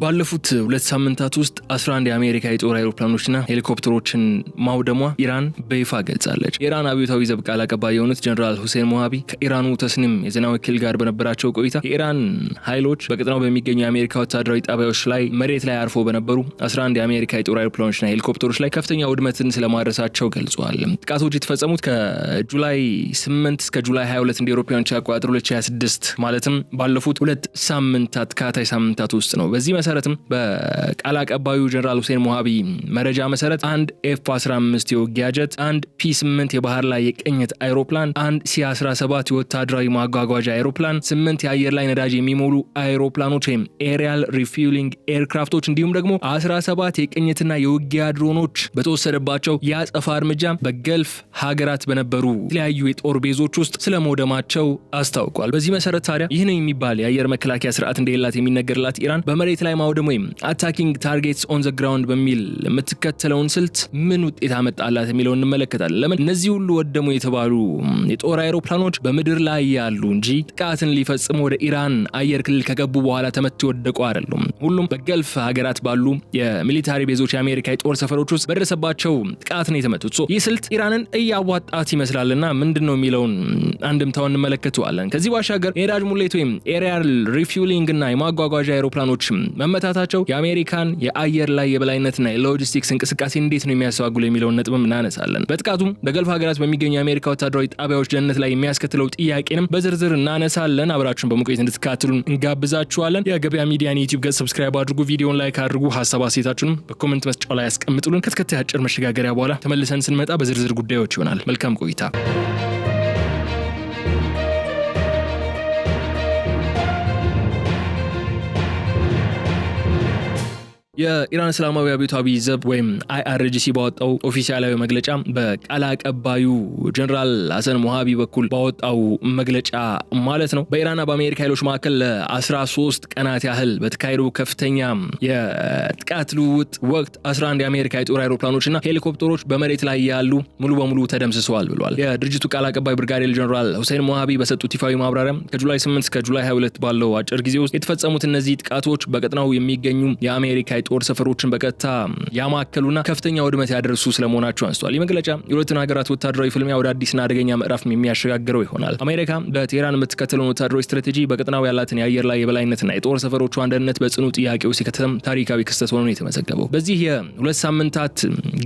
ባለፉት 2 ሳምንታት ውስጥ 11 የአሜሪካ የጦር አውሮፕላኖችና ሄሊኮፕተሮችን ማውደሟ ኢራን በይፋ ገልጻለች። የኢራን አብዮታዊ ዘብ ቃል አቀባይ የሆኑት ጀነራል ሁሴን ሞሃቢ ከኢራኑ ተስኒም የዜና ወኪል ጋር በነበራቸው ቆይታ የኢራን ኃይሎች በቀጠናው በሚገኙ የአሜሪካ ወታደራዊ ጣቢያዎች ላይ መሬት ላይ አርፎ በነበሩ 11 የአሜሪካ የጦር አውሮፕላኖችና ሄሊኮፕተሮች ላይ ከፍተኛ ውድመትን ስለማድረሳቸው ገልጸዋል። ጥቃቶች የተፈጸሙት ከጁላይ 8 እስከ ጁላይ 22 እንደ አውሮፓውያን አቆጣጠር 2026 ማለትም ባለፉት 2 ሳምንታት ከታታይ ሳምንታት ውስጥ ነው። በዚህ መሰረትም በቃል አቀባዩ ጀነራል ሁሴን ሞሃቢ መረጃ መሰረት አንድ ኤፍ-15 የውጊያ ጀት፣ አንድ ፒ8 የባህር ላይ የቅኝት አይሮፕላን፣ አንድ ሲ-17 የወታደራዊ ማጓጓዣ አይሮፕላን፣ 8 የአየር ላይ ነዳጅ የሚሞሉ አይሮፕላኖች ወይም ኤሪያል ሪፊውሊንግ ኤርክራፍቶች እንዲሁም ደግሞ 17 የቅኝትና የውጊያ ድሮኖች በተወሰደባቸው የአጸፋ እርምጃ በገልፍ ሀገራት በነበሩ የተለያዩ የጦር ቤዞች ውስጥ ስለመውደማቸው አስታውቋል። በዚህ መሰረት ታዲያ ይህን የሚባል የአየር መከላከያ ስርዓት እንደሌላት የሚነገርላት ኢራን በመሬት ላይ ማውደም ወይም አታኪንግ ታርጌትስ ኦን ዘ ግራውንድ በሚል የምትከተለውን ስልት ምን ውጤት አመጣላት የሚለው እንመለከታለን። ለምን እነዚህ ሁሉ ወደሙ የተባሉ የጦር አይሮፕላኖች በምድር ላይ ያሉ እንጂ ጥቃትን ሊፈጽሙ ወደ ኢራን አየር ክልል ከገቡ በኋላ ተመትተው ወደቁ አይደሉም። ሁሉም በገልፍ ሀገራት ባሉ የሚሊታሪ ቤዞች የአሜሪካ የጦር ሰፈሮች ውስጥ በደረሰባቸው ጥቃት ነው የተመቱት። ይህ ስልት ኢራንን እያዋጣት ይመስላልና ምንድነው የሚለውን አንድምታውን እንመለከተዋለን። ከዚህ ባሻገር የነዳጅ ሙሌት ወይም ኤሪያል ሪፊውሊንግ እና የማጓጓዣ አይሮፕላኖች መመታታቸው የአሜሪካን የአየር ላይ የበላይነትና የሎጂስቲክስ እንቅስቃሴ እንዴት ነው የሚያስተዋጉለው የሚለውን ነጥብም እናነሳለን። በጥቃቱም በገልፍ ሀገራት በሚገኙ የአሜሪካ ወታደራዊ ጣቢያዎች ደህንነት ላይ የሚያስከትለው ጥያቄንም በዝርዝር እናነሳለን። አብራችሁን በመቆየት እንድትከታተሉን እንጋብዛችኋለን። የገበያ ሚዲያን ዩቲዩብ ገጽ ሰብስክራይብ አድርጉ፣ ቪዲዮን ላይክ አድርጉ፣ ሐሳብ አስተያየታችሁን በኮሜንት መስጫው ላይ ያስቀምጡልን። ከተከታታይ አጭር መሸጋገሪያ በኋላ ተመልሰን ስንመጣ በዝርዝር ጉዳዮች ይሆናል። መልካም ቆይታ። የኢራን እስላማዊ አብዮታዊ ዘብ ወይም IRGC ባወጣው ኦፊሻላዊ መግለጫ በቃል አቀባዩ ጀነራል ሐሰን ሞሃቢ በኩል ባወጣው መግለጫ ማለት ነው በኢራንና በአሜሪካ ኃይሎች መካከል ለ13 ቀናት ያህል በተካሄዱ ከፍተኛ የጥቃት ልውውጥ ወቅት 11 የአሜሪካ የጦር አይሮፕላኖችና ሄሊኮፕተሮች በመሬት ላይ ያሉ ሙሉ በሙሉ ተደምስሰዋል ብሏል። የድርጅቱ ቃል አቀባይ ብርጋዴር ጀነራል ሁሴን ሞሃቢ በሰጡት ይፋዊ ማብራሪያ ከጁላይ 8 እስከ ጁላይ 22 ባለው አጭር ጊዜ ውስጥ የተፈጸሙት እነዚህ ጥቃቶች በቀጠናው የሚገኙ የአሜሪካ ጦር ሰፈሮችን በቀጥታ ያማከሉና ከፍተኛ ውድመት ያደርሱ ስለመሆናቸው አንስቷል። ይህ መግለጫ የሁለቱን ሀገራት ወታደራዊ ፍልሚያ ወደ አዲስና አደገኛ ምዕራፍ የሚያሸጋግረው ይሆናል። አሜሪካ በቴህራን የምትከተለውን ወታደራዊ ስትራቴጂ በቀጠናው ያላትን የአየር ላይ የበላይነትና የጦር ሰፈሮቿ አንድነት በጽኑ ጥያቄ ውስጥ ሲከተም ታሪካዊ ክስተት ሆኖ ነው የተመዘገበው። በዚህ የ2 ሳምንታት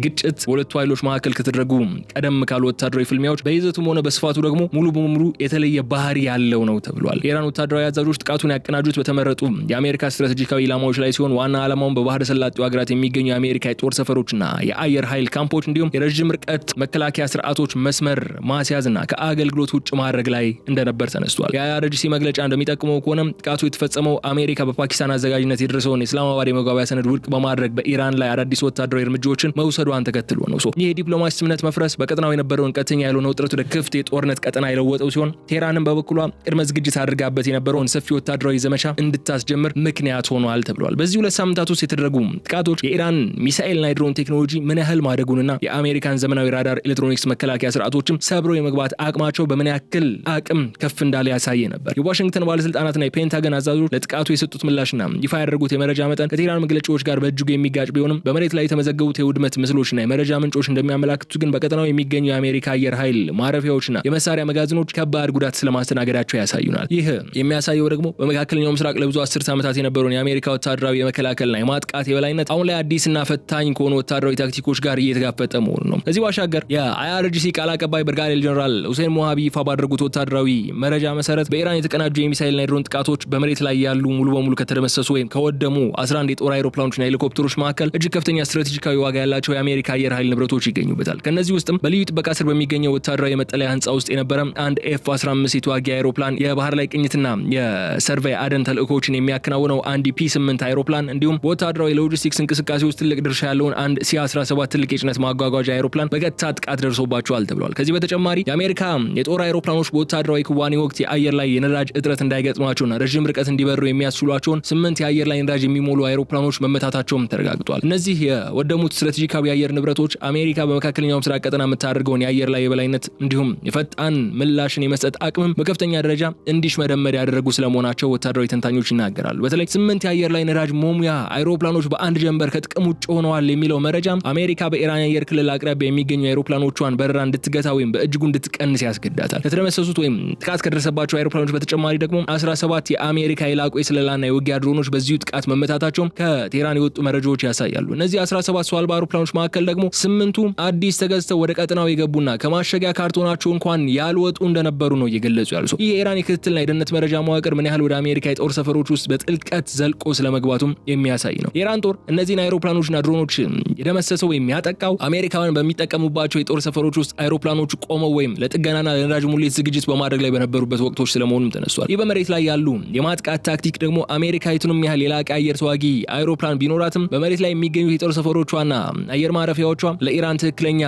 ግጭት በሁለቱ ኃይሎች መካከል ከተደረጉ ቀደም ካሉ ወታደራዊ ፍልሚያዎች በይዘቱም ሆነ በስፋቱ ደግሞ ሙሉ በሙሉ የተለየ ባህሪ ያለው ነው ተብሏል። የኢራን ወታደራዊ አዛዦች ጥቃቱን ያቀናጁት በተመረጡ የአሜሪካ ስትራቴጂካዊ ኢላማዎች ላይ ሲሆን ዋና ዓላማውን ባህር ሰላጤው ሀገራት የሚገኙ የአሜሪካ የጦር ሰፈሮችና የአየር ኃይል ካምፖች እንዲሁም የረጅም ርቀት መከላከያ ስርዓቶች መስመር ማስያዝና ከአገልግሎት ውጭ ማድረግ ላይ እንደነበር ተነስቷል። የIRGC መግለጫ እንደሚጠቁመው ከሆነ ጥቃቱ የተፈጸመው አሜሪካ በፓኪስታን አዘጋጅነት የደረሰውን የእስላማባድ የመግባቢያ ሰነድ ውድቅ በማድረግ በኢራን ላይ አዳዲስ ወታደራዊ እርምጃዎችን መውሰዷን ተከትሎ ነው። ይህ የዲፕሎማሲ ስምምነት መፍረስ በቀጠናው የነበረውን ቀጥተኛ ያልሆነ ውጥረት ወደ ክፍት የጦርነት ቀጠና የለወጠው ሲሆን ቴህራንን በበኩሏ ቅድመ ዝግጅት አድርጋበት የነበረውን ሰፊ ወታደራዊ ዘመቻ እንድታስጀምር ምክንያት ሆኗል ተብሏል። በዚህ 2 ሳምንታት ውስጥ የተደረጉ ጥቃቶች የኢራን ሚሳኤልና የድሮን ቴክኖሎጂ ምን ያህል ማደጉንና የአሜሪካን ዘመናዊ ራዳር ኤሌክትሮኒክስ መከላከያ ስርዓቶችም ሰብረው የመግባት አቅማቸው በምን ያክል አቅም ከፍ እንዳለ ያሳየ ነበር። የዋሽንግተን ባለስልጣናትና የፔንታገን አዛዦች ለጥቃቱ የሰጡት ምላሽና ይፋ ያደረጉት የመረጃ መጠን ከቴህራን መግለጫዎች ጋር በእጅጉ የሚጋጭ ቢሆንም በመሬት ላይ የተመዘገቡት የውድመት ምስሎችና የመረጃ ምንጮች እንደሚያመላክቱት ግን በቀጠናው የሚገኙ የአሜሪካ አየር ኃይል ማረፊያዎችና የመሳሪያ መጋዘኖች ከባድ ጉዳት ስለማስተናገዳቸው ያሳዩናል። ይህ የሚያሳየው ደግሞ በመካከለኛው ምስራቅ ለብዙ 10 ዓመታት የነበረውን የአሜሪካ ወታደራዊ የመከላከልና የማጥቃት የበላይነት አሁን ላይ አዲስና ፈታኝ ከሆኑ ወታደራዊ ታክቲኮች ጋር እየተጋፈጠ መሆኑ ነው። ከዚህ ባሻገር የIRGC ቃል አቀባይ ብርጋዴር ጀነራል ሁሴን ሞሃቢ ይፋ ባደረጉት ወታደራዊ መረጃ መሰረት በኢራን የተቀናጁ የሚሳኤልና የድሮን ጥቃቶች በመሬት ላይ ያሉ ሙሉ በሙሉ ከተደመሰሱ ወይም ከወደሙ 11 የጦር አይሮፕላኖችና ሄሊኮፕተሮች መካከል እጅግ ከፍተኛ ስትራቴጂካዊ ዋጋ ያላቸው የአሜሪካ አየር ኃይል ንብረቶች ይገኙበታል። ከነዚህ ውስጥም በልዩ ጥበቃ ስር በሚገኘው ወታደራዊ መጠለያ ህንጻ ውስጥ የነበረ አንድ ኤፍ-15 የተዋጊ አይሮፕላን፣ የባህር ላይ ቅኝትና የሰርቬይ አደን ተልእኮችን የሚያከናውነው አንድ ፒ8 አይሮፕላን እንዲሁም ወታደራዊ ሎጂስቲክስ እንቅስቃሴ ውስጥ ትልቅ ድርሻ ያለውን አንድ C-17 ትልቅ የጭነት ማጓጓዣ አይሮፕላን በቀጥታ ጥቃት ደርሶባቸዋል ተብሏል። ከዚህ በተጨማሪ የአሜሪካ የጦር አይሮፕላኖች በወታደራዊ ክዋኔ ወቅት የአየር ላይ የነዳጅ እጥረት እንዳይገጥማቸውና ረጅም ርቀት እንዲበሩ የሚያስችሏቸውን 8 የአየር ላይ ነዳጅ የሚሞሉ አይሮፕላኖች መመታታቸውም ተረጋግጧል። እነዚህ የወደሙት ስትራቴጂካዊ የአየር ንብረቶች አሜሪካ በመካከለኛው ምስራቅ ቀጠና የምታደርገውን የአየር ላይ የበላይነት እንዲሁም የፈጣን ምላሽን የመስጠት አቅምም በከፍተኛ ደረጃ እንዲሽመደመድ ያደረጉ ስለመሆናቸው ወታደራዊ ተንታኞች ይናገራሉ። በተለይ 8 የአየር ላይ ነዳጅ መሙያ አይሮፕላኖች በአንድ ጀንበር ከጥቅም ውጭ ሆነዋል የሚለው መረጃ አሜሪካ በኢራን የአየር ክልል አቅራቢያ የሚገኙ አይሮፕላኖቿን በረራ እንድትገታ ወይም በእጅጉ እንድትቀንስ ያስገዳታል። ከተደመሰሱት ወይም ጥቃት ከደረሰባቸው አይሮፕላኖች በተጨማሪ ደግሞ 17 የአሜሪካ የላቁ የስለላና የውጊያ ድሮኖች በዚሁ ጥቃት መመታታቸውም ከቴህራን የወጡ መረጃዎች ያሳያሉ። እነዚህ 17 ሰው አልባ አይሮፕላኖች መካከል ደግሞ 8ቱ አዲስ ተገዝተው ወደ ቀጠናው የገቡና ከማሸጊያ ካርቶናቸው እንኳን ያልወጡ እንደነበሩ ነው እየገለጹ ያሉ። ይህ የኢራን የክትትልና የደህንነት መረጃ መዋቅር ምን ያህል ወደ አሜሪካ የጦር ሰፈሮች ውስጥ በጥልቀት ዘልቆ ስለመግባቱም የሚያሳይ ነው። የኢራን ጦር እነዚህን አይሮፕላኖችና ድሮኖች የደመሰሰው ወይም ያጠቃው አሜሪካውያን በሚጠቀሙባቸው የጦር ሰፈሮች ውስጥ አይሮፕላኖቹ ቆመው ወይም ለጥገናና ለነዳጅ ሙሌት ዝግጅት በማድረግ ላይ በነበሩበት ወቅቶች ስለመሆኑም ተነስቷል። ይህ በመሬት ላይ ያሉ የማጥቃት ታክቲክ ደግሞ አሜሪካ የቱንም ያህል የላቀ አየር ተዋጊ አይሮፕላን ቢኖራትም በመሬት ላይ የሚገኙ የጦር ሰፈሮቿና አየር ማረፊያዎቿ ለኢራን ትክክለኛ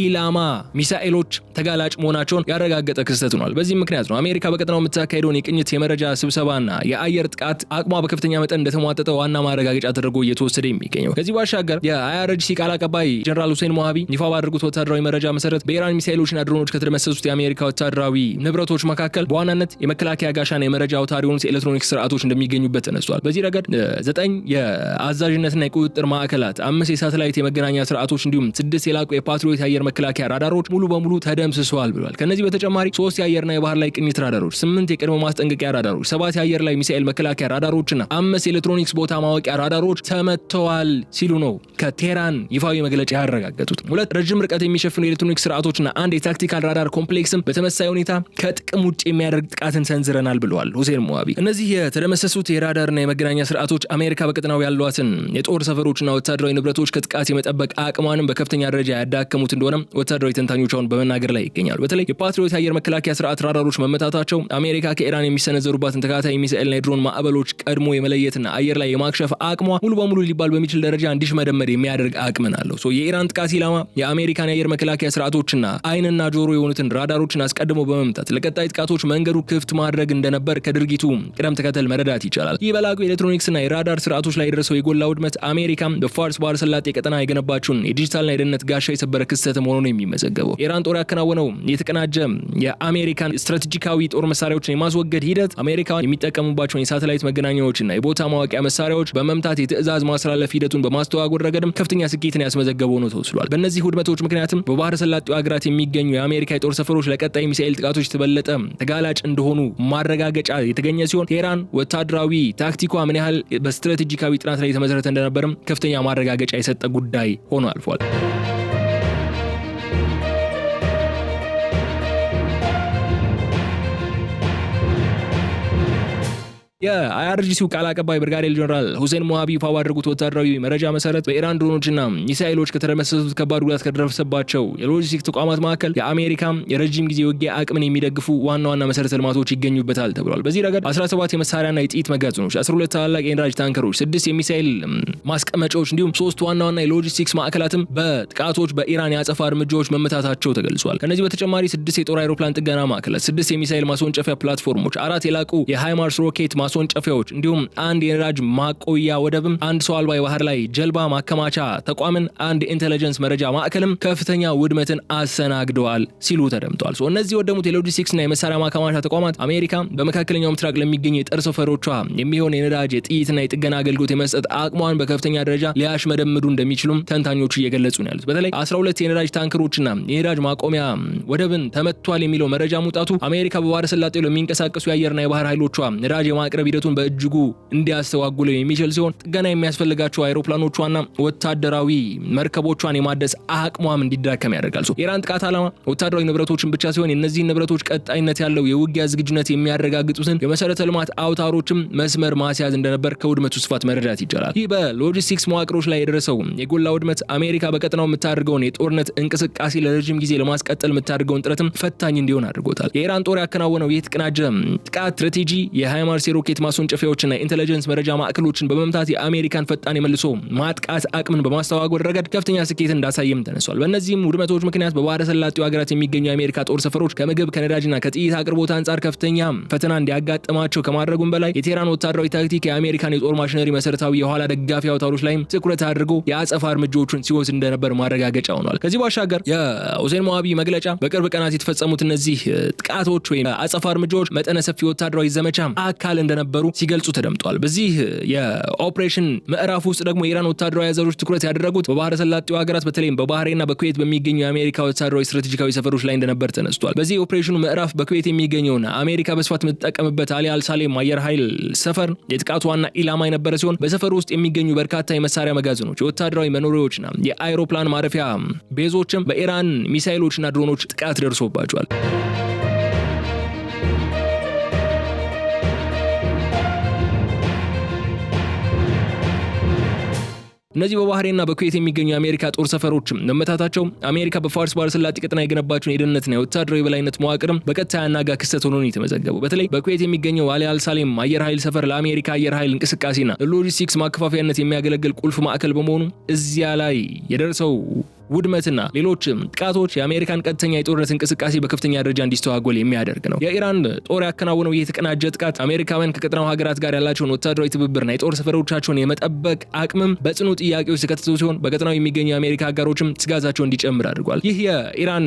ኢላማ ሚሳኤሎች ተጋላጭ መሆናቸውን ያረጋገጠ ክስተት ሆኗል። በዚህ ምክንያት ነው አሜሪካ በቀጠናው የምታካሄደውን የቅኝት የመረጃ ስብሰባና የአየር ጥቃት አቅሟ በከፍተኛ መጠን እንደተሟጠጠ ዋና ማረጋገጫ ተደርጎ እየተወሰደ የሚገኘው። ከዚህ ባሻገር የአይአርጂሲ ቃል አቀባይ ጀነራል ሁሴን ሞሃቢ ይፋ ባደረጉት ወታደራዊ መረጃ መሰረት በኢራን ሚሳኤሎችና ድሮኖች ከተደመሰሱት የአሜሪካ ወታደራዊ ንብረቶች መካከል በዋናነት የመከላከያ ጋሻና የመረጃ አውታር የሆኑት የኤሌክትሮኒክስ ስርዓቶች እንደሚገኙበት ተነስቷል። በዚህ ረገድ 9 የአዛዥነትና የቁጥጥር ማዕከላት፣ 5 የሳተላይት የመገናኛ ስርዓቶች እንዲሁም 6 የላቁ የፓትሪዮት የአየር መከላከያ ራዳሮች ሙሉ በሙሉ ተደምስሰዋል ብሏል። ከነዚህ በተጨማሪ 3 የአየርና የባህር ላይ ቅኝት ራዳሮች፣ 8 የቅድመ ማስጠንቀቂያ ራዳሮች፣ 7 የአየር ላይ ሚሳኤል መከላከያ ራዳሮችና 5 የኤሌክትሮኒክስ ቦታ ማወቂያ ራዳሮች ተመተዋል ሲሉ ነው ከቴህራን ይፋዊ መግለጫ ያረጋገጡት። 2 ረጅም ርቀት የሚሸፍኑ የኤሌክትሮኒክስ ስርዓቶችና 1 የታክቲካል ራዳር ኮምፕሌክስም በተመሳሳይ ሁኔታ ከጥቅም ውጭ የሚያደርግ ጥቃትን ሰንዝረናል ብለዋል ሁሴን ሞሃቢ። እነዚህ የተደመሰሱት የራዳርና የመገናኛ ስርዓቶች አሜሪካ በቀጠናው ያሏትን የጦር ሰፈሮችና ወታደራዊ ንብረቶች ከጥቃት የመጠበቅ አቅሟንም በከፍተኛ ደረጃ ያዳከሙት እንደሆነ ወታደራዊ ተንታኞች አሁን በመናገር ላይ ይገኛሉ። በተለይ የፓትሪዮት የአየር መከላከያ ስርዓት ራዳሮች መመታታቸው አሜሪካ ከኢራን የሚሰነዘሩባትን ተከታታይ ሚሳኤልና የድሮን ማዕበሎች ቀድሞ የመለየትና አየር ላይ የማክሸፍ አቅሟ ሙሉ በሙሉ ሊባል በሚችል ደረጃ እንዲሽመደመድ የሚያደርግ አቅምን አለው። የኢራን ጥቃት ኢላማ የአሜሪካን የአየር መከላከያ ስርዓቶችና አይንና ጆሮ የሆኑትን ራዳሮችን አስቀድሞ በመምታት ለቀጣይ ጥቃቶች መንገዱ ክፍት ማድረግ እንደነበር ከድርጊቱ ቅደም ተከተል መረዳት ይቻላል። ይህ በላቁ የኤሌክትሮኒክስና የራዳር ስርዓቶች ላይ የደረሰው የጎላ ውድመት አሜሪካም በፋርስ ባህረ ሰላጤ ቀጠና የገነባቸውን የዲጂታልና የደህንነት ጋሻ የሰበረ ክስተት መሆኑን የሚመዘገበው የኢራን ጦር ያከናወነው የተቀናጀ የአሜሪካን ስትራቴጂካዊ ጦር መሳሪያዎችን የማስወገድ ሂደት አሜሪካን የሚጠቀሙባቸውን የሳተላይት መገናኛዎችና የቦታ ማወቂያ መሳሪያዎች በመምታት የትዕዛዝ ማስተላለፍ ሂደቱን በማስተዋወር ረገድም ከፍተኛ ስኬትን ያስመዘገበው ነው ተወስዷል። በእነዚህ ውድመቶች ምክንያትም በባህረ ሰላጤው ሀገራት የሚገኙ የአሜሪካ የጦር ሰፈሮች ለቀጣይ ሚሳኤል ጥቃቶች የተበለጠ ተጋላጭ እንደሆኑ ማረጋገጫ የተገኘ ሲሆን ቴህራን ወታደራዊ ታክቲኳ ምን ያህል በስትራቴጂካዊ ጥናት ላይ የተመሰረተ እንደነበርም ከፍተኛ ማረጋገጫ የሰጠ ጉዳይ ሆኖ አልፏል። የአይአርጂሲው ቃል አቀባይ ብርጋዴር ጀነራል ሁሴን ሞሃቢ ይፋ ባደረጉት ወታደራዊ መረጃ መሰረት በኢራን ድሮኖችና ሚሳኤሎች ከተደመሰሱት ከባድ ጉዳት ከደረሰባቸው የሎጂስቲክ ተቋማት መካከል የአሜሪካ የረጅም ጊዜ ውጊያ አቅምን የሚደግፉ ዋና ዋና መሰረተ ልማቶች ይገኙበታል ተብሏል። በዚህ ረገድ 17 የመሳሪያና የጥይት መጋዘኖች፣ 12 ታላላቅ የነዳጅ ታንከሮች፣ 6 የሚሳኤል ማስቀመጫዎች እንዲሁም 3 ዋና ዋና የሎጂስቲክስ ማዕከላትም በጥቃቶች በኢራን የአጸፋ እርምጃዎች መመታታቸው ተገልጿል። ከነዚህ በተጨማሪ 6 የጦር አይሮፕላን ጥገና ማዕከላት፣ 6 የሚሳኤል ማስወንጨፊያ ፕላትፎርሞች፣ 4 የላቁ የሃይማርስ ሮኬት ማስወንጨፊያዎች እንዲሁም 1 የነዳጅ ማቆያ ወደብም፣ 1 ሰው አልባ የባህር ላይ ጀልባ ማከማቻ ተቋምን፣ 1 የኢንተለጀንስ መረጃ ማዕከልም ከፍተኛ ውድመትን አሰናግደዋል ሲሉ ተደምጠዋል። እነዚህ ወደሙት የሎጂስቲክስና የመሳሪያ ማከማቻ ተቋማት አሜሪካ በመካከለኛው ምስራቅ ለሚገኙ የጦር ሰፈሮቿ የሚሆን የነዳጅ የጥይትና የጥገና አገልግሎት የመስጠት አቅሟን በከፍተኛ ደረጃ ሊያሽመደምዱ እንደሚችሉም ተንታኞቹ እየገለጹ ነው ያሉት። በተለይ 12 የነዳጅ ታንከሮችና የነዳጅ ማቆሚያ ወደብን ተመቷል የሚለው መረጃ መውጣቱ አሜሪካ በባህረ ሰላጤው ለሚንቀሳቀሱ የአየርና የባህር ኃይሎቿ ነዳጅ የማቅረብ ሂደቱን በእጅጉ እንዲያስተዋጉለው የሚችል ሲሆን ጥገና የሚያስፈልጋቸው አይሮፕላኖቿና ወታደራዊ መርከቦቿን የማደስ አቅሟም እንዲዳከም ያደርጋል። የኢራን ጥቃት ዓላማ ወታደራዊ ንብረቶችን ብቻ ሲሆን የእነዚህ ንብረቶች ቀጣይነት ያለው የውጊያ ዝግጁነት የሚያረጋግጡትን የመሰረተ ልማት አውታሮችም መስመር ማስያዝ እንደነበር ከውድመቱ ስፋት መረዳት ይቻላል። ይህ በሎጂስቲክስ መዋቅሮች ላይ የደረሰው የጎላ ውድመት አሜሪካ በቀጠናው የምታደርገውን የጦርነት እንቅስቃሴ ለረጅም ጊዜ ለማስቀጠል የምታደርገውን ጥረትም ፈታኝ እንዲሆን አድርጎታል። የኢራን ጦር ያከናወነው ይህ የተቀናጀ ጥቃት ስትራቴጂ የሃይማርስ የሮኬት ማስወንጨፊያዎችና ኢንተለጀንስ መረጃ ማዕከሎችን በመምታት የአሜሪካን ፈጣን የመልሶ ማጥቃት አቅምን በማስተዋወር ረገድ ከፍተኛ ስኬት እንዳሳየም ተነሷል። በእነዚህም ውድመቶች ምክንያት በባህረ ሰላጤው ሀገራት የሚገኙ የአሜሪካ ጦር ሰፈሮች ከምግብ ከነዳጅና ከጥይት አቅርቦት አንጻር ከፍተኛ ፈተና እንዲያጋጥማቸው ከማድረጉም በላይ የቴህራን ወታደራዊ ታክቲክ የአሜሪካን የጦር ማሽነሪ መሰረታዊ የኋላ ደጋፊ አውታሮች ላይም ትኩረት አድርጎ የአጸፋ እርምጃዎችን ሲወስድ እንደነበር ማረጋገጫ ሆኗል። ከዚህ ባሻገር የሁሴን ሞሃቢ መግለጫ በቅርብ ቀናት የተፈጸሙት እነዚህ ጥቃቶች ወይም አጸፋ እርምጃዎች መጠነ ሰፊ ወታደራዊ ዘመቻ አካል እንደነበሩ ሲገልጹ ተደምጧል። በዚህ የኦፕሬሽን ምዕራፍ ውስጥ ደግሞ የኢራን ወታደራዊ አዛዦች ትኩረት ያደረጉት በባህረ ሰላጤው ሀገራት በተለይም በባህሬንና በኩዌት በሚገኙ የአሜሪካ ወታደራዊ ስትራቴጂካዊ ሰፈሮች ላይ እንደነበር ተነስቷል። በዚህ ኦፕሬሽኑ ምዕራፍ በኩዌት የሚገኘውና አሜሪካ በስፋት የምትጠቀምበት አሊ አልሳሌም አየር ኃይል ሰፈር የጥቃቱ ዋና ኢላማ የነበረ ሲሆን በሰፈሩ ውስጥ የሚገኙ በርካታ የመሳሪያ መጋዘኖች፣ የወታደራዊ መኖሪያዎችና የአይሮፕላን ማረፊያ ቤዞችም በኢራን ሚሳኤሎችና ድሮኖች ጥቃት ደርሶባቸዋል። እነዚህ በባህሬንና በኩዌት የሚገኙ የአሜሪካ ጦር ሰፈሮች መመታታቸው አሜሪካ በፋርስ ባህረ ሰላጤ ቀጠና የገነባቸውን የደህንነትና የወታደራዊ የበላይነት መዋቅርም በቀጥታ ያናጋ ክስተት ሆኖ ነው የተመዘገበው። በተለይ በኩዌት የሚገኘው አሊ አልሳሌም አየር ኃይል ሰፈር ለአሜሪካ አየር ኃይል እንቅስቃሴና ለሎጂስቲክስ ማከፋፈያነት የሚያገለግል ቁልፍ ማዕከል በመሆኑ እዚያ ላይ የደረሰው ውድመትና ሌሎች ጥቃቶች የአሜሪካን ቀጥተኛ የጦርነት እንቅስቃሴ በከፍተኛ ደረጃ እንዲስተዋጎል የሚያደርግ ነው። የኢራን ጦር ያከናወነው ይህ የተቀናጀ ጥቃት አሜሪካውያን ከቀጠናው ሀገራት ጋር ያላቸውን ወታደራዊ ትብብርና የጦር ሰፈሮቻቸውን የመጠበቅ አቅምም በጽኑ ጥያቄዎች ተከትቶ ሲሆን በቀጠናው የሚገኙ የአሜሪካ አጋሮችም ስጋታቸው እንዲጨምር አድርጓል። ይህ የኢራን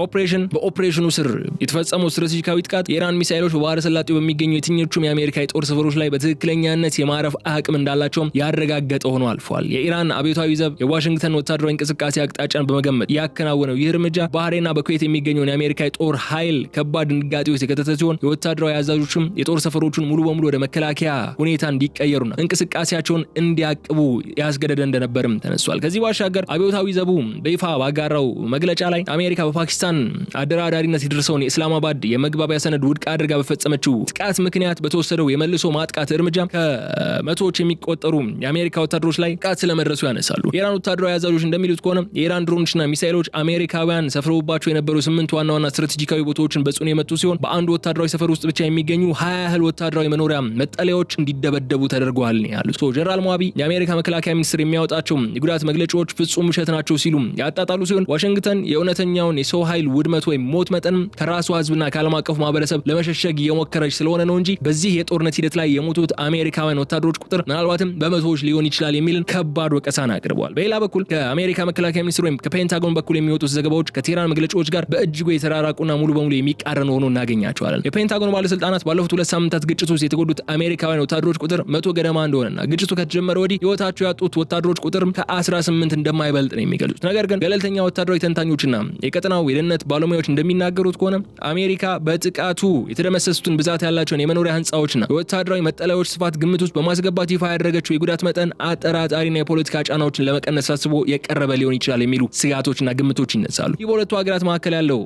ኦፕሬሽን በኦፕሬሽኑ ስር የተፈጸመው ስትራቴጂካዊ ጥቃት የኢራን ሚሳኤሎች በባህረ ሰላጤው በሚገኙ የትኞቹም የአሜሪካ የጦር ሰፈሮች ላይ በትክክለኛነት የማረፍ አቅም እንዳላቸውም ያረጋገጠ ሆኖ አልፏል። የኢራን አብዮታዊ ዘብ የዋሽንግተን ወታደራዊ እንቅስቃሴ አቅጣጫን በመገመት ያከናወነው ይህ እርምጃ ባህሬንና በኩዌት የሚገኘውን የአሜሪካ የጦር ኃይል ከባድ ድንጋጤ ውስጥ የከተተ ሲሆን የወታደራዊ አዛዦችም የጦር ሰፈሮቹን ሙሉ በሙሉ ወደ መከላከያ ሁኔታ እንዲቀየሩና እንቅስቃሴያቸውን እንዲያቅቡ ያስገደደ እንደነበርም ተነስቷል። ከዚህ ባሻገር አብዮታዊ ዘቡ በይፋ ባጋራው መግለጫ ላይ አሜሪካ በፓኪስታን አደራዳሪነት የደረሰውን የእስላማባድ የመግባቢያ ሰነድ ውድቅ አድርጋ በፈጸመችው ጥቃት ምክንያት በተወሰደው የመልሶ ማጥቃት እርምጃ ከመቶዎች የሚቆጠሩ የአሜሪካ ወታደሮች ላይ ጥቃት ስለመድረሱ ያነሳሉ። የኢራን ወታደራዊ አዛዦች እንደሚሉት ከሆነ የኢራን ድሮኖችና ሚሳኤሎች አሜሪካውያን ሰፍረውባቸው የነበሩ 8 ዋና ዋና ስትራቴጂካዊ ቦታዎችን በጽኑ የመቱ ሲሆን በአንድ ወታደራዊ ሰፈር ውስጥ ብቻ የሚገኙ 20 ያህል ወታደራዊ መኖሪያ መጠለያዎች እንዲደበደቡ ተደርገዋል ነው ያሉት። ጀነራል ሞሃቢ የአሜሪካ መከላከያ ሚኒስትር የሚያወጣቸው የጉዳት መግለጫዎች ፍጹም ውሸት ናቸው ሲሉ ያጣጣሉ ሲሆን ዋሽንግተን የእውነተኛውን የሰው ኃይል ውድመት ወይም ሞት መጠን ከራሱ ህዝብና ከዓለም አቀፉ ማህበረሰብ ለመሸሸግ እየሞከረች ስለሆነ ነው እንጂ በዚህ የጦርነት ሂደት ላይ የሞቱት አሜሪካውያን ወታደሮች ቁጥር ምናልባትም በመቶዎች ሊሆን ይችላል የሚልን ከባድ ወቀሳን አቅርበዋል። በሌላ በኩል ከአሜሪካ መከላከያ ሚኒስትር ወይም ከፔንታጎን በኩል የሚወጡት ዘገባዎች ከቴህራን መግለጫዎች ጋር በእጅጉ የተራራቁና ሙሉ በሙሉ የሚቃረኑ ሆኖ እናገኛቸዋለን። የፔንታጎን ባለስልጣናት ባለፉት 2 ሳምንታት ግጭት ውስጥ የተጎዱት አሜሪካውያን ወታደሮች ቁጥር 100 ገደማ እንደሆነና ግጭቱ ከተጀመረ ወዲህ ህይወታቸው ያጡት ወታደሮች ቁጥር ከ18 እንደማይበልጥ ነው የሚገልጹት። ነገር ግን ገለልተኛ ወታደራዊ ተንታኞችና የቀጠናው የደህንነት ባለሙያዎች እንደሚናገሩት ከሆነ አሜሪካ በጥቃቱ የተደመሰሱትን ብዛት ያላቸውን የመኖሪያ ህንጻዎችና የወታደራዊ መጠለያዎች ስፋት ግምት ውስጥ በማስገባት ይፋ ያደረገችው የጉዳት መጠን አጠራጣሪና የፖለቲካ ጫናዎችን ለመቀነስ ታስቦ የቀረበ ሊሆን ይችላል የሚሉ ስጋቶችና ግምቶች ይነሳሉ። ይህ በሁለቱ ሀገራት መካከል ያለው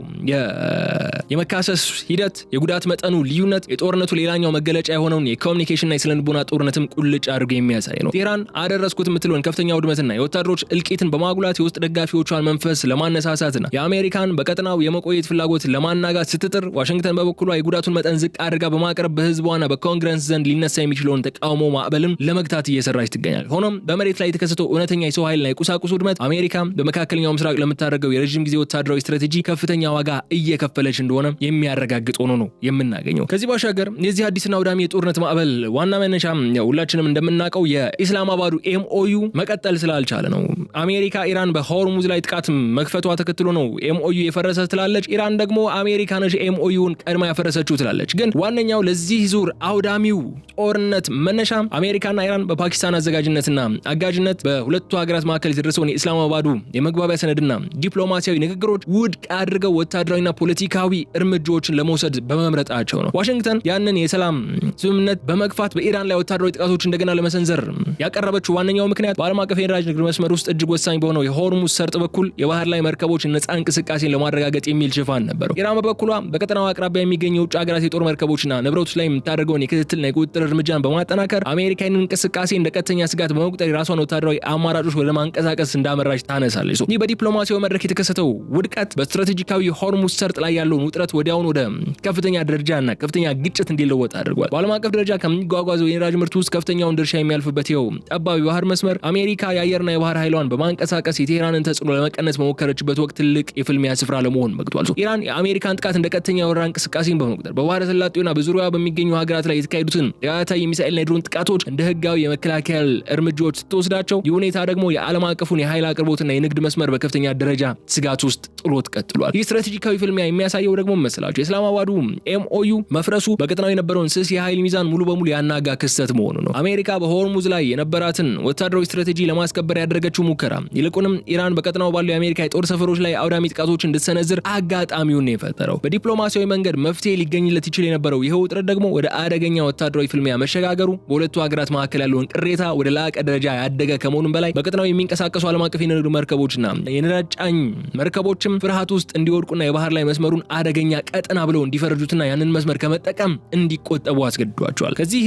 የመካሰስ ሂደት የጉዳት መጠኑ ልዩነት የጦርነቱ ሌላኛው መገለጫ የሆነውን የኮሙኒኬሽንና የስለንቦና ጦርነትም ቁልጭ አድርጎ የሚያሳይ ነው። ቴህራን አደረስኩት የምትለውን ከፍተኛ ውድመትና የወታደሮች እልቂትን በማጉላት የውስጥ ደጋፊዎቿን መንፈስ ለማነሳሳትና የአሜሪካን በቀጠናው የመቆየት ፍላጎት ለማናጋት ስትጥር፣ ዋሽንግተን በበኩሏ የጉዳቱን መጠን ዝቅ አድርጋ በማቅረብ በህዝቧና በኮንግረስ ዘንድ ሊነሳ የሚችለውን ተቃውሞ ማዕበልን ለመግታት እየሰራች ትገኛል። ሆኖም በመሬት ላይ የተከሰተው እውነተኛ የሰው ኃይልና የቁሳቁስ ውድመት አሜሪካ በመካከለኛው ምስራቅ ለምታደርገው የረጅም ጊዜ ወታደራዊ ስትራቴጂ ከፍተኛ ዋጋ እየከፈለች እንደሆነ የሚያረጋግጥ ሆኖ ነው የምናገኘው። ከዚህ ባሻገር የዚህ አዲስና አውዳሚ የጦርነት ማዕበል ዋና መነሻ ሁላችንም እንደምናውቀው የኢስላማባዱ ኤምኦዩ መቀጠል ስላልቻለ ነው። አሜሪካ ኢራን በሆርሙዝ ላይ ጥቃት መክፈቷ ተከትሎ ነው ኤምኦዩ የፈረሰ ትላለች። ኢራን ደግሞ አሜሪካ ነች ኤምኦዩን ቀድማ ያፈረሰችው ትላለች። ግን ዋነኛው ለዚህ ዙር አውዳሚው ጦርነት መነሻ አሜሪካና ኢራን በፓኪስታን አዘጋጅነትና አጋጅነት በሁለቱ ሀገራት መካከል የተደረሰውን የኢስላማባዱ የመግባቢያ ሰነድና ዲፕሎማሲያዊ ንግግሮች ውድቅ አድርገው ወታደራዊና ፖለቲካዊ እርምጃዎችን ለመውሰድ በመምረጣቸው ነው። ዋሽንግተን ያንን የሰላም ስምምነት በመግፋት በኢራን ላይ ወታደራዊ ጥቃቶች እንደገና ለመሰንዘር ያቀረበችው ዋነኛው ምክንያት በዓለም አቀፍ የነዳጅ ንግድ መስመር ውስጥ እጅግ ወሳኝ በሆነው የሆርሙዝ ሰርጥ በኩል የባህር ላይ መርከቦች ነፃ እንቅስቃሴን ለማረጋገጥ የሚል ሽፋን ነበረው። ኢራን በበኩሏ በቀጠናው አቅራቢያ የሚገኙ የውጭ ሀገራት የጦር መርከቦችና ንብረቶች ላይ የምታደርገውን የክትትልና የቁጥጥር እርምጃን በማጠናከር አሜሪካንን እንቅስቃሴ እንደ ቀጥተኛ ስጋት በመቁጠር የራሷን ወታደራዊ አማራጮች ወደ ማንቀሳቀስ እንዳመራች ታነሳለች። ትገኛለች። ይህ በዲፕሎማሲያዊ መድረክ የተከሰተው ውድቀት በስትራቴጂካዊ ሆርሙዝ ሰርጥ ላይ ያለውን ውጥረት ወዲያውኑ ወደ ከፍተኛ ደረጃና ከፍተኛ ግጭት እንዲለወጥ አድርጓል። በዓለም አቀፍ ደረጃ ከሚጓጓዘው የነዳጅ ምርት ውስጥ ከፍተኛውን ድርሻ የሚያልፍበት ይኸው ጠባብ የባህር መስመር አሜሪካ የአየርና የባህር ኃይሏን በማንቀሳቀስ የቴህራንን ተጽዕኖ ለመቀነስ በሞከረችበት ወቅት ትልቅ የፍልሚያ ስፍራ ለመሆን በቅቷል። ኢራን የአሜሪካን ጥቃት እንደ ቀጥተኛ የወረራ እንቅስቃሴን በመቁጠር በባህረ ሰላጤውና በዙሪያዋ በሚገኙ ሀገራት ላይ የተካሄዱትን ተከታታይ የሚሳኤልና የድሮን ጥቃቶች እንደ ህጋዊ የመከላከያ እርምጃዎች ስትወስዳቸው፣ ይህ ሁኔታ ደግሞ የዓለም አቀፉን የኃይል አቅርቦትና የንግድ መስመር በከፍተኛ ደረጃ ስጋት ውስጥ ጥሎት ቀጥሏል። ይህ ስትራቴጂካዊ ፍልሚያ የሚያሳየው ደግሞ መሰላቸው የእስላማባዱ ኤምኦዩ መፍረሱ በቀጠናው የነበረውን ስስ የኃይል ሚዛን ሙሉ በሙሉ ያናጋ ክስተት መሆኑ ነው። አሜሪካ በሆርሙዝ ላይ የነበራትን ወታደራዊ ስትራቴጂ ለማስከበር ያደረገችው ሙከራ ይልቁንም ኢራን በቀጠናው ባሉ የአሜሪካ የጦር ሰፈሮች ላይ አውዳሚ ጥቃቶች እንድትሰነዝር አጋጣሚውን ነው የፈጠረው። በዲፕሎማሲያዊ መንገድ መፍትሄ ሊገኝለት ይችል የነበረው ይህ ውጥረት ደግሞ ወደ አደገኛ ወታደራዊ ፍልሚያ መሸጋገሩ በሁለቱ ሀገራት መካከል ያለውን ቅሬታ ወደ ላቀ ደረጃ ያደገ ከመሆኑም በላይ በቀጠናው የሚንቀሳቀሱ ዓለም አቀፍ የንግድ መርከቦችና የነዳጅ ጫኝ መርከቦችም ፍርሃት ውስጥ እንዲወድቁና የባህር ላይ መስመሩን አደገኛ ቀጠና ብለው እንዲፈርጁትና ያንን መስመር ከመጠቀም እንዲቆጠቡ አስገድዷቸዋል። ከዚህ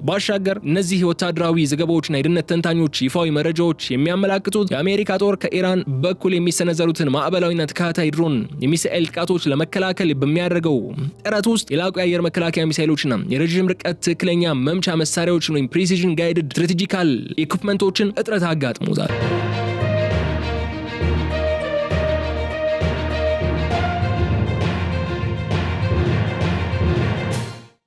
ባሻገር እነዚህ ወታደራዊ ዘገባዎችና የደህንነት ተንታኞች ይፋዊ መረጃዎች የሚያመላክቱት የአሜሪካ ጦር ከኢራን በኩል የሚሰነዘሩትን ማዕበላዊና ተከታታይ ድሮን የሚሳኤል ጥቃቶች ለመከላከል በሚያደርገው ጥረት ውስጥ የላቁ የአየር መከላከያ ሚሳኤሎችና የረዥም ርቀት ትክክለኛ መምቻ መሳሪያዎችን ወይም ፕሪሲዥን ጋይድድ ስትራቴጂካል ኢኩፕመንቶችን እጥረት አጋጥሞታል።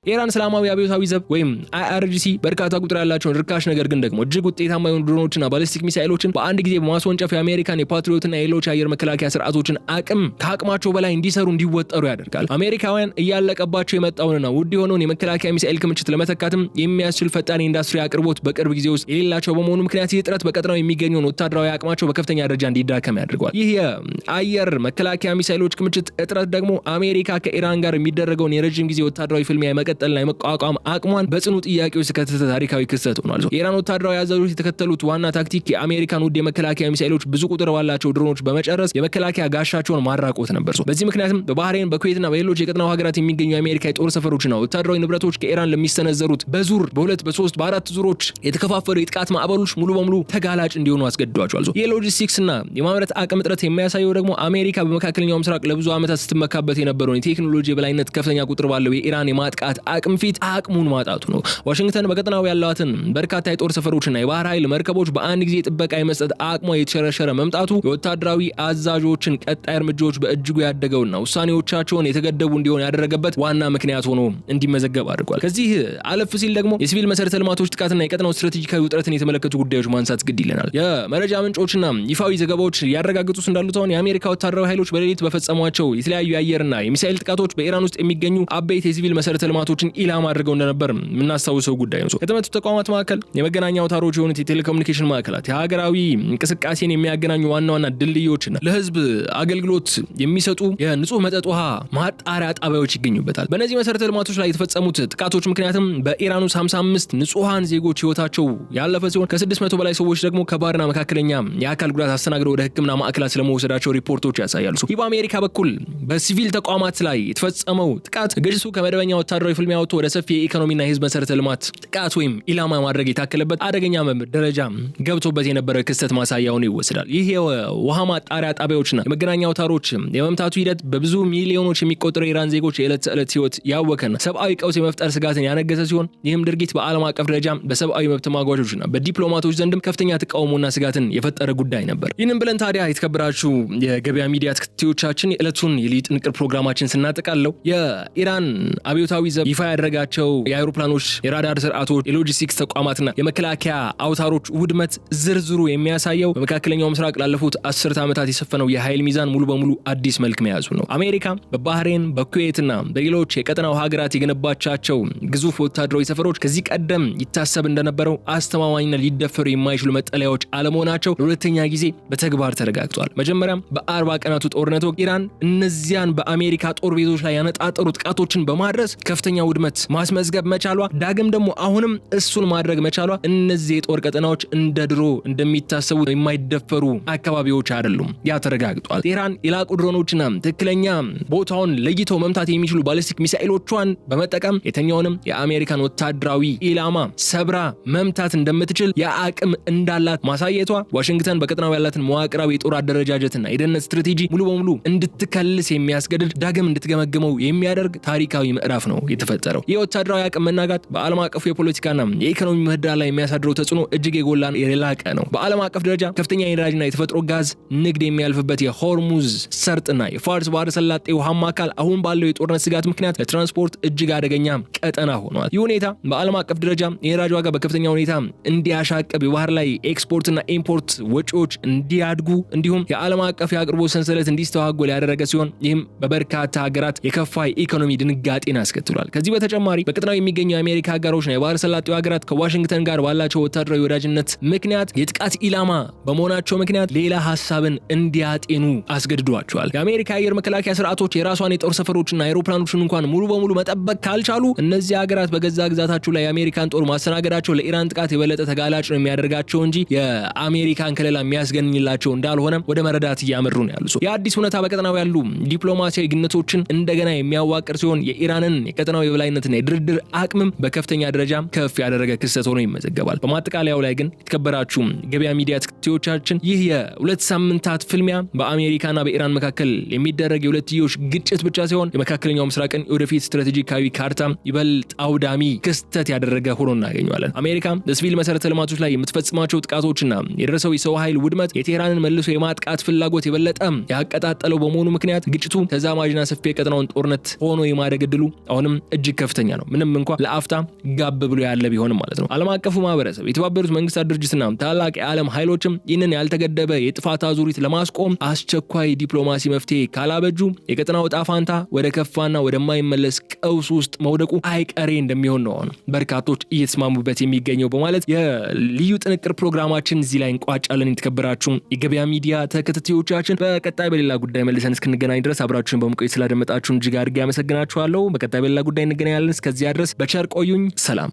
የኢራን እስላማዊ አብዮታዊ ዘብ ወይም IRGC በርካታ ቁጥር ያላቸውን ርካሽ ነገር ግን ደግሞ እጅግ ውጤታማ የሆኑ ድሮኖችና ባሊስቲክ ሚሳኤሎችን በአንድ ጊዜ በማስወንጨፍ የአሜሪካን የፓትሪዮትና የሌሎች አየር መከላከያ ስርዓቶችን አቅም ከአቅማቸው በላይ እንዲሰሩ እንዲወጠሩ ያደርጋል። አሜሪካውያን እያለቀባቸው የመጣውንና ውድ የሆነውን የመከላከያ ሚሳኤል ክምችት ለመተካትም የሚያስችል ፈጣን ኢንዱስትሪ አቅርቦት በቅርብ ጊዜ ውስጥ የሌላቸው በመሆኑ ምክንያት ይህ ጥረት በቀጠናው የሚገኘውን ወታደራዊ አቅማቸው በከፍተኛ ደረጃ እንዲዳከም ያደርገዋል። ይህ የአየር መከላከያ ሚሳኤሎች ክምችት እጥረት ደግሞ አሜሪካ ከኢራን ጋር የሚደረገውን የረጅም ጊዜ ወታደራዊ ፍልሚያ ጠልና የመቋቋም አቅሟን በጽኑ ጥያቄ ውስጥ ከተተ ታሪካዊ ክስተት ሆኗል። የኢራን ወታደራዊ አዛዦች የተከተሉት ዋና ታክቲክ የአሜሪካን ውድ የመከላከያ ሚሳኤሎች ብዙ ቁጥር ባላቸው ድሮኖች በመጨረስ የመከላከያ ጋሻቸውን ማራቆት ነበር። በዚህ ምክንያትም በባህሬን በኩዌትና በሌሎች የቀጠናው ሀገራት የሚገኙ የአሜሪካ የጦር ሰፈሮችና ወታደራዊ ንብረቶች ከኢራን ለሚሰነዘሩት በዙር በሁለት በሶስት በአራት ዙሮች የተከፋፈሉ የጥቃት ማዕበሎች ሙሉ በሙሉ ተጋላጭ እንዲሆኑ አስገድዷቸዋል። የሎጂስቲክስና የማምረት አቅም እጥረት የሚያሳየው ደግሞ አሜሪካ በመካከለኛው ምስራቅ ለብዙ ዓመታት ስትመካበት የነበረውን የቴክኖሎጂ የበላይነት ከፍተኛ ቁጥር ባለው የኢራን የማጥቃት አቅም ፊት አቅሙን ማጣቱ ነው። ዋሽንግተን በቀጠናው ያላትን በርካታ የጦር ሰፈሮችና የባህር ኃይል መርከቦች በአንድ ጊዜ ጥበቃ የመስጠት አቅሟ የተሸረሸረ መምጣቱ የወታደራዊ አዛዦችን ቀጣይ እርምጃዎች በእጅጉ ያደገውና ውሳኔዎቻቸውን የተገደቡ እንዲሆን ያደረገበት ዋና ምክንያት ሆኖ እንዲመዘገብ አድርጓል። ከዚህ አለፍ ሲል ደግሞ የሲቪል መሰረተ ልማቶች ጥቃትና የቀጠናው ስትራቴጂካዊ ውጥረትን የተመለከቱ ጉዳዮች ማንሳት ግድ ይለናል። የመረጃ ምንጮችና ይፋዊ ዘገባዎች ያረጋግጡት እንዳሉት አሁን የአሜሪካ ወታደራዊ ኃይሎች በሌሊት በፈጸሟቸው የተለያዩ የአየርና የሚሳኤል ጥቃቶች በኢራን ውስጥ የሚገኙ አበይት የሲቪል መሰረተ ልማቶችን ኢላማ አድርገው እንደነበር የምናስታውሰው ጉዳይ ነው። ከተመቱ ተቋማት መካከል የመገናኛ አውታሮች የሆኑት የቴሌኮሙኒኬሽን ማዕከላት፣ የሀገራዊ እንቅስቃሴን የሚያገናኙ ዋና ዋና ድልድዮችና ለህዝብ አገልግሎት የሚሰጡ የንጹህ መጠጥ ውሃ ማጣሪያ ጣቢያዎች ይገኙበታል። በእነዚህ መሰረተ ልማቶች ላይ የተፈጸሙት ጥቃቶች ምክንያትም በኢራን ውስጥ 55 ንጹሃን ዜጎች ህይወታቸው ያለፈ ሲሆን ከ600 በላይ ሰዎች ደግሞ ከባድና መካከለኛ የአካል ጉዳት አስተናግደው ወደ ሕክምና ማዕከላት ስለመወሰዳቸው ሪፖርቶች ያሳያሉ። ይህ በአሜሪካ በኩል በሲቪል ተቋማት ላይ የተፈጸመው ጥቃት ግጭቱ ከመደበኛ ወታደራዊ ፍልሚያ ወጥቶ ወደ ሰፊ የኢኮኖሚና የህዝብ መሰረተ ልማት ጥቃት ወይም ኢላማ ማድረግ የታከለበት አደገኛ ደረጃ ገብቶበት የነበረ ክስተት ማሳያውን ይወስዳል። ይህ የውሃ ማጣሪያ ጣቢያዎችና የመገናኛ አውታሮች የመምታቱ ሂደት በብዙ ሚሊዮኖች የሚቆጠሩ የኢራን ዜጎች የዕለት ተዕለት ህይወት ያወከና ሰብአዊ ቀውስ የመፍጠር ስጋትን ያነገሰ ሲሆን ይህም ድርጊት በዓለም አቀፍ ደረጃ በሰብአዊ መብት ተሟጋቾችና በዲፕሎማቶች ዘንድም ከፍተኛ ተቃውሞና ስጋትን የፈጠረ ጉዳይ ነበር። ይህንን ብለን ታዲያ የተከበራችሁ የገበያ ሚዲያ ተከታዮቻችን የዕለቱን የልዩ ጥንቅር ፕሮግራማችን ስናጠቃለው የኢራን አብዮታዊ ዘብ ይፋ ያደረጋቸው የአውሮፕላኖች የራዳር ስርዓቶች የሎጂስቲክስ ተቋማትና የመከላከያ አውታሮች ውድመት ዝርዝሩ የሚያሳየው በመካከለኛው ምስራቅ ላለፉት 10 ዓመታት የሰፈነው የኃይል ሚዛን ሙሉ በሙሉ አዲስ መልክ መያዙ ነው። አሜሪካ በባህሬን በኩዌትና በሌሎች የቀጠናው ሀገራት የገነባቻቸው ግዙፍ ወታደራዊ ሰፈሮች ከዚህ ቀደም ይታሰብ እንደነበረው አስተማማኝና ሊደፈሩ የማይችሉ መጠለያዎች አለመሆናቸው ለሁለተኛ ጊዜ በተግባር ተረጋግጧል። መጀመሪያም በ40 ቀናቱ ጦርነት ወቅት ኢራን እነዚያን በአሜሪካ ጦር ቤዞች ላይ ያነጣጠሩ ጥቃቶችን በማድረስ ከፍተኛ ከፍተኛ ውድመት ማስመዝገብ መቻሏ ዳግም ደግሞ አሁንም እሱን ማድረግ መቻሏ እነዚህ የጦር ቀጠናዎች እንደ ድሮ እንደሚታሰቡ የማይደፈሩ አካባቢዎች አይደሉም። ያ ተረጋግጧል። ቴህራን የላቁ ድሮኖችና ትክክለኛ ቦታውን ለይተው መምታት የሚችሉ ባሊስቲክ ሚሳኤሎቿን በመጠቀም የተኛውንም የአሜሪካን ወታደራዊ ኢላማ ሰብራ መምታት እንደምትችል የአቅም እንዳላት ማሳየቷ ዋሽንግተን በቀጠናው ያላትን መዋቅራዊ የጦር አደረጃጀትና የደህንነት ስትራቴጂ ሙሉ በሙሉ እንድትከልስ የሚያስገድድ ዳግም እንድትገመግመው የሚያደርግ ታሪካዊ ምዕራፍ ነው የተፈጠረው። የወታደራዊ አቅም መናጋት በዓለም አቀፉ የፖለቲካና የኢኮኖሚ ምህዳር ላይ የሚያሳድረው ተጽዕኖ እጅግ የጎላና የላቀ ነው። በዓለም አቀፍ ደረጃ ከፍተኛ የነዳጅና የተፈጥሮ ጋዝ ንግድ የሚያልፍበት የሆርሙዝ ሰርጥና የፋርስ ባህረ ሰላጤ ውሃማ አካል አሁን ባለው የጦርነት ስጋት ምክንያት ለትራንስፖርት እጅግ አደገኛ ቀጠና ሆኗል። ይህ ሁኔታ በዓለም አቀፍ ደረጃ የነዳጅ ዋጋ በከፍተኛ ሁኔታ እንዲያሻቅብ፣ የባህር ላይ ኤክስፖርትና ኢምፖርት ወጪዎች እንዲያድጉ እንዲሁም የዓለም አቀፍ የአቅርቦት ሰንሰለት እንዲስተዋጎል ያደረገ ሲሆን ይህም በበርካታ ሀገራት የከፋ ኢኮኖሚ ድንጋጤን አስከትሏል። ከዚህ በተጨማሪ በቀጠናው የሚገኙ የአሜሪካ ሀገሮችና የባህረ ሰላጤው ሀገራት ከዋሽንግተን ጋር ባላቸው ወታደራዊ ወዳጅነት ምክንያት የጥቃት ኢላማ በመሆናቸው ምክንያት ሌላ ሀሳብን እንዲያጤኑ አስገድዷቸዋል። የአሜሪካ የአየር መከላከያ ስርዓቶች የራሷን የጦር ሰፈሮችና አይሮፕላኖችን እንኳን ሙሉ በሙሉ መጠበቅ ካልቻሉ እነዚህ ሀገራት በገዛ ግዛታቸው ላይ የአሜሪካን ጦር ማስተናገዳቸው ለኢራን ጥቃት የበለጠ ተጋላጭ ነው የሚያደርጋቸው እንጂ የአሜሪካን ከለላ የሚያስገኝላቸው እንዳልሆነ ወደ መረዳት እያመሩ ነው ያሉ። የአዲስ ሁኔታ በቀጠናው ያሉ ዲፕሎማሲያዊ ግንኙነቶችን እንደገና የሚያዋቅር ሲሆን የኢራንን የቀጠናው የበላይነትና የድርድር አቅምም በከፍተኛ ደረጃ ከፍ ያደረገ ክስተት ሆኖ ይመዘገባል። በማጠቃለያው ላይ ግን የተከበራችሁ ገበያ ሚዲያ ተከታታዮቻችን ይህ የሁለት ሳምንታት ፍልሚያ በአሜሪካና በኢራን መካከል የሚደረግ የሁለትዮሽ ግጭት ብቻ ሲሆን የመካከለኛው ምስራቅን የወደፊት ስትራቴጂካዊ ካርታ ይበልጥ አውዳሚ ክስተት ያደረገ ሆኖ እናገኘዋለን። አሜሪካ በሲቪል መሰረተ ልማቶች ላይ የምትፈጽማቸው ጥቃቶችና የደረሰው የሰው ኃይል ውድመት የቴህራንን መልሶ የማጥቃት ፍላጎት የበለጠ ያቀጣጠለው በመሆኑ ምክንያት ግጭቱ ተዛማጅና ሰፊ የቀጠናውን ጦርነት ሆኖ የማደግ ዕድሉ አሁንም እጅግ ከፍተኛ ነው። ምንም እንኳን ለአፍታ ጋብ ብሎ ያለ ቢሆንም ማለት ነው። ዓለም አቀፉ ማህበረሰብ፣ የተባበሩት መንግስታት ድርጅትና ታላቅ የዓለም ኃይሎችም ይህንን ያልተገደበ የጥፋት አዙሪት ለማስቆም አስቸኳይ ዲፕሎማሲ መፍትሄ ካላበጁ የቀጠናው ዕጣ ፋንታ ወደ ከፋና ወደማይመለስ ቀውስ ውስጥ መውደቁ አይቀሬ እንደሚሆን ነው በርካቶች እየተስማሙበት የሚገኘው በማለት የልዩ ጥንቅር ፕሮግራማችን እዚህ ላይ እንቋጫለን። የተከበራችሁ የገበያ ሚዲያ ተከታታዮቻችን በቀጣይ በሌላ ጉዳይ መልሰን እስክንገናኝ ድረስ አብራችሁን በመቆየት ስላደመጣችሁን እጅግ አድርጌ አመሰግናችኋለሁ። በቀጣይ በሌላ ጉዳይ እንገናኛለን። እስከዚያ ድረስ በቸር ቆዩኝ። ሰላም።